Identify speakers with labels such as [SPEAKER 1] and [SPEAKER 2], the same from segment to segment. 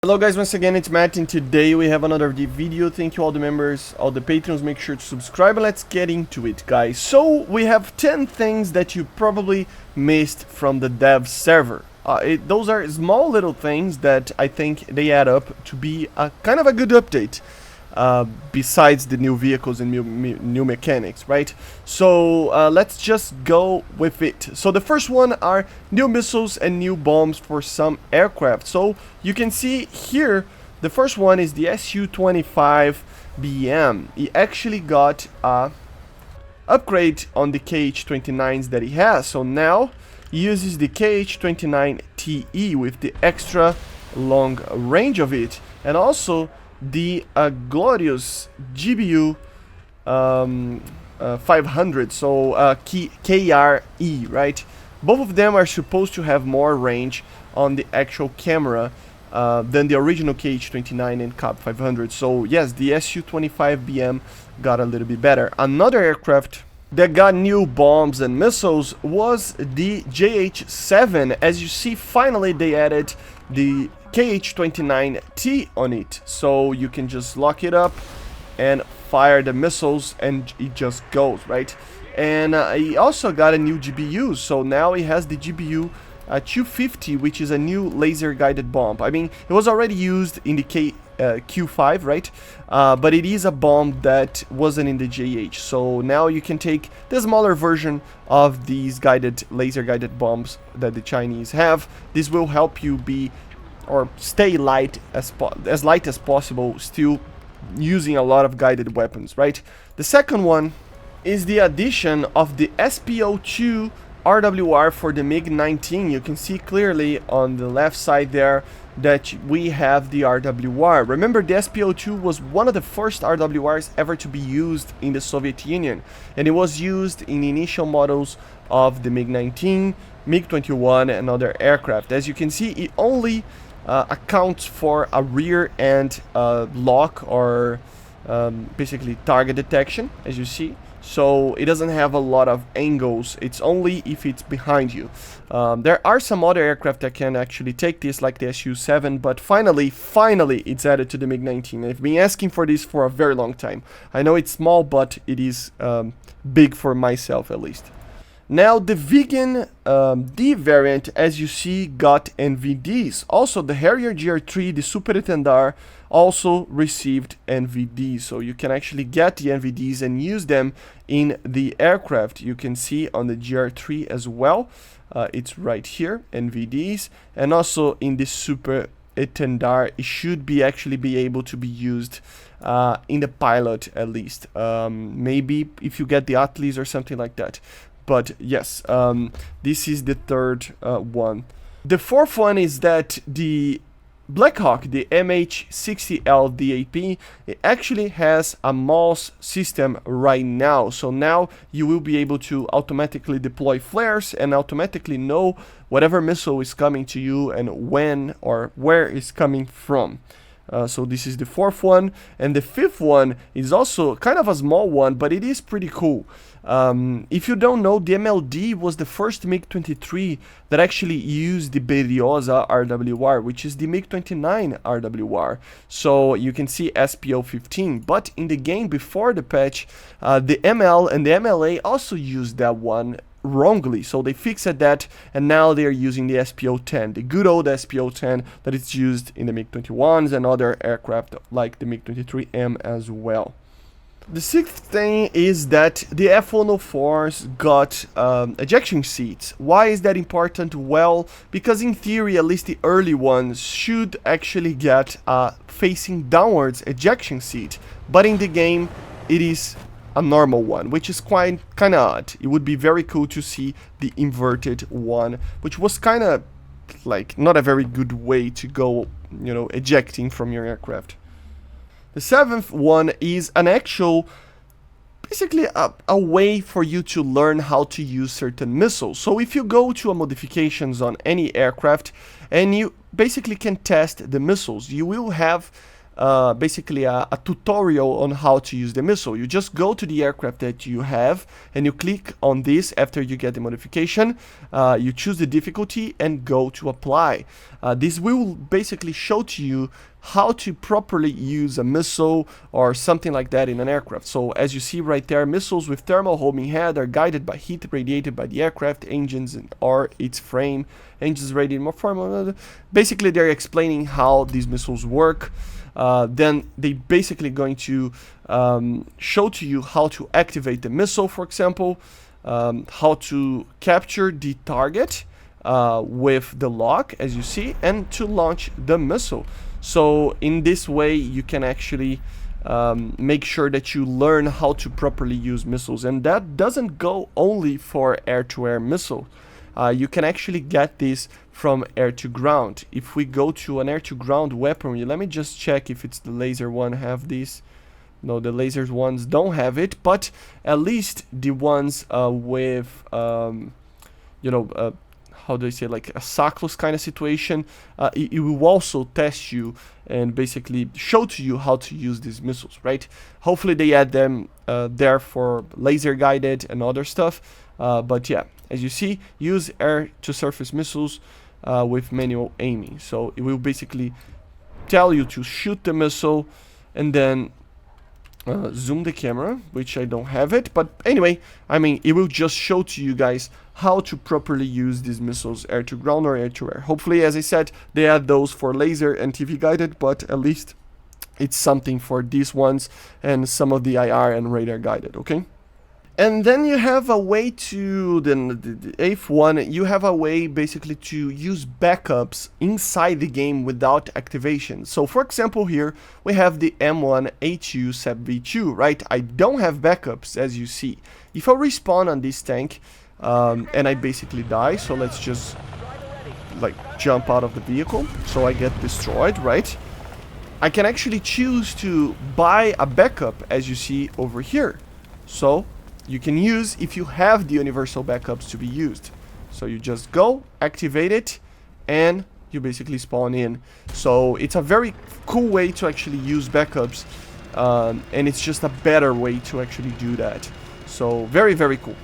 [SPEAKER 1] Hello guys, once again it's Matt, and today we have another video. Thank you all the members, all the patrons, make sure to subscribe and let's get into it, guys. So we have 10 things that you probably missed from the dev server. Those are small little things that I think they add up to be a kind of a good update. Besides the new vehicles and new mechanics, right? So let's just go with it. So the first one are new missiles and new bombs for some aircraft. So you can see here, the first one is the Su-25BM. He actually got a upgrade on the KH-29s that he has. So now he uses the KH-29TE with the extra long range of it, and also the glorious GBU 500, so KRE, right? Both of them are supposed to have more range on the actual camera than the original KH-29 and KAB 500. So yes, the Su-25BM got a little bit better. Another aircraft that got new bombs and missiles was the JH-7. As you see, finally they added the KH-29T on it, so you can just lock it up and fire the missiles and it just goes, right? And he also got a new GBU, so now he has the GBU 250, which is a new laser guided bomb. I mean, it was already used in the Q5, right? But it is a bomb that wasn't in the JH, so now you can take the smaller version of these laser guided bombs that the Chinese have. This will help you be or stay light as light as possible, still using a lot of guided weapons, right? The second one is the addition of the SPO2 RWR for the MiG-19. You can see clearly on the left side there that we have the RWR. Remember, the SPO2 was one of the first RWRs ever to be used in the Soviet Union, and it was used in the initial models of the MiG-19, MiG-21 and other aircraft. As you can see, it only accounts for a rear end lock or basically target detection, as you see. So it doesn't have a lot of angles, it's only if it's behind you. There are some other aircraft that can actually take this, like the Su-7, but finally it's added to the MiG-19. I've been asking for this for a very long time. I know it's small, but it is big for myself at least. Now the vegan D variant, as you see, got NVDs. Also the Harrier GR3, the Super Etendar, also received NVDs. So you can actually get the NVDs and use them in the aircraft. You can see on the GR3 as well. It's right here, NVDs. And also in the Super Etendar, it should actually be able to be used in the pilot at least. Maybe if you get the Atlas or something like that. But yes, this is the third one. The fourth one is that the Blackhawk, the MH60L DAP, it actually has a MALS system right now. So now you will be able to automatically deploy flares and automatically know whatever missile is coming to you and when or where it's coming from. So this is the fourth one, and the fifth one is also kind of a small one, but it is pretty cool. If you don't know, the MLD was the first MiG-23 that actually used the Berioza RWR, which is the MiG-29 RWR. So you can see SPO-15, but in the game before the patch, the ML and the MLA also used that one wrongly, so they fixed that, and now they are using the SPO-10, the good old SPO-10 that is used in the MiG-21s and other aircraft like the MiG-23M as well. The sixth thing is that the F-104s got ejection seats. Why is that important? Well, because in theory, at least the early ones should actually get a facing downwards ejection seat, but in the game it is a normal one, which is kind of odd. It would be very cool to see the inverted one, which was kind of like not a very good way to go, you know, ejecting from your aircraft. The seventh one is an actual, basically a way for you to learn how to use certain missiles. So if you go to a modifications on any aircraft and you basically can test the missiles, you will have basically a tutorial on how to use the missile. You just go to the aircraft that you have and you click on this after you get the modification. You choose the difficulty and go to apply. This will basically show to you how to properly use a missile or something like that in an aircraft. So as you see right there, missiles with thermal homing head are guided by heat radiated by the aircraft engines or its frame. Engines radiated more formal. Basically, they're explaining how these missiles work. Then they basically going to show to you how to activate the missile, for example, how to capture the target with the lock, as you see, and to launch the missile. So in this way, you can actually make sure that you learn how to properly use missiles. And that doesn't go only for air-to-air missiles. You can actually get this from air-to-ground. If we go to an air-to-ground weaponry, let me just check if it's the laser one have this. No, the laser ones don't have it, but at least the ones with, you know, how do I say, like a sackless kind of situation, it will also test you and basically show to you how to use these missiles, right? Hopefully they add them there for laser guided and other stuff, but yeah, as you see, use air-to-surface missiles with manual aiming. So it will basically tell you to shoot the missile and then zoom the camera, which I don't have it, but anyway, I mean, it will just show to you guys how to properly use these missiles air to ground or air to air. Hopefully, as I said, they add those for laser and TV guided, but at least it's something for these ones and some of the IR and radar guided, okay? And then you have a way to, the eighth one, you have a way basically to use backups inside the game without activation. So for example here, we have the M1A2 SEP V2, right? I don't have backups as you see. If I respawn on this tank and I basically die, so let's just like jump out of the vehicle, so I get destroyed, right? I can actually choose to buy a backup as you see over here. So you can use if you have the universal backups to be used. So you just go, activate it, and you basically spawn in. So it's a very cool way to actually use backups, and it's just a better way to actually do that. So very, very cool.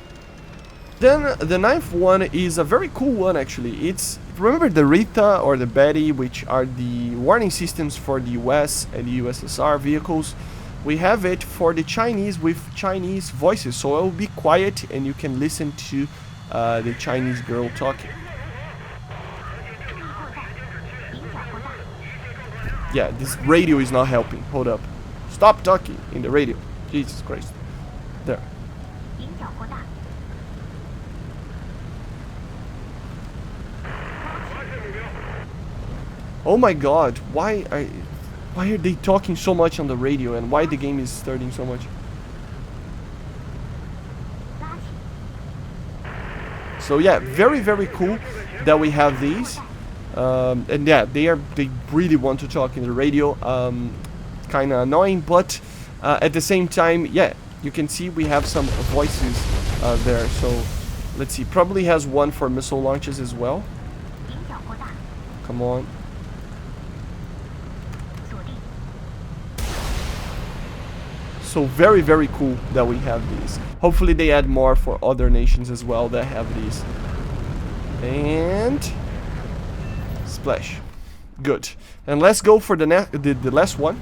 [SPEAKER 1] Then the ninth one is a very cool one actually. It's, remember the Rita or the Betty, which are the warning systems for the US and the USSR vehicles. We have it for the Chinese with Chinese voices, so it will be quiet and you can listen to the Chinese girl talking. Yeah, this radio is not helping. Hold up. Stop talking in the radio. Jesus Christ. There. Oh my god, why are they talking so much on the radio and why the game is starting so much? So yeah, very, very cool that we have these. And yeah, they really want to talk in the radio. Kind of annoying, but at the same time, yeah, you can see we have some voices there. So let's see, probably has one for missile launches as well. Come on. So very, very cool that we have these. Hopefully they add more for other nations as well that have these. And splash. Good. And let's go for the last one.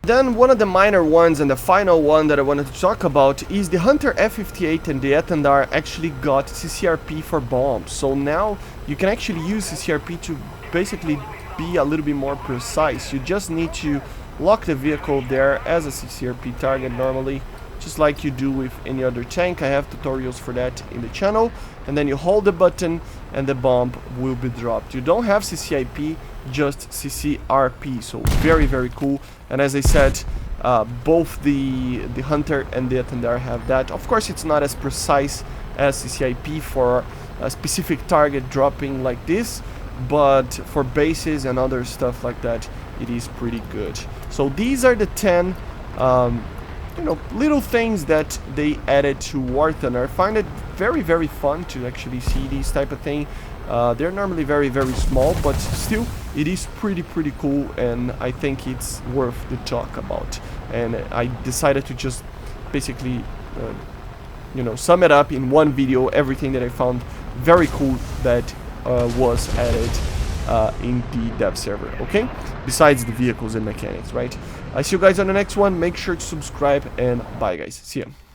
[SPEAKER 1] Then one of the minor ones and the final one that I wanted to talk about is the Hunter F-58 and the Etendar actually got CCRP for bombs. So now you can actually use CCRP to basically be a little bit more precise. You just need to lock the vehicle there as a CCRP target normally, just like you do with any other tank. I have tutorials for that in the channel. And then you hold the button and the bomb will be dropped. You don't have CCIP, just CCRP. So very, very cool. And as I said, both the Hunter and the Etendar have that. Of course, it's not as precise as CCIP for a specific target dropping like this, but for bases and other stuff like that, it is pretty good. So these are the 10 you know, little things that they added to War Thunder. I find it very, very fun to actually see these type of thing. They're normally very small, but still it is pretty cool, and I think it's worth the talk about. And I decided to just basically you know, sum it up in one video, everything that I found very cool that was added in the dev server, okay? Besides the vehicles and mechanics, right? I see you guys on the next one. Make sure to subscribe, and bye guys. See ya.